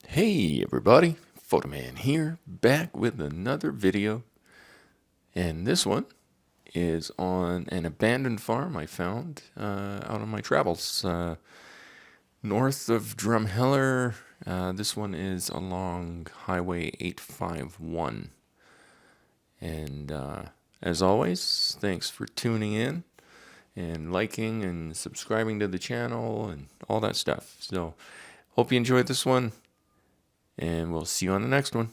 Hey everybody, Photoman here, back with another video, and this one is on an abandoned farm I found out on my travels, north of Drumheller. This one is along Highway 851, and as always, thanks for tuning in and liking and subscribing to the channel and all that stuff. So, hope you enjoyed this one, and we'll see you on the next one.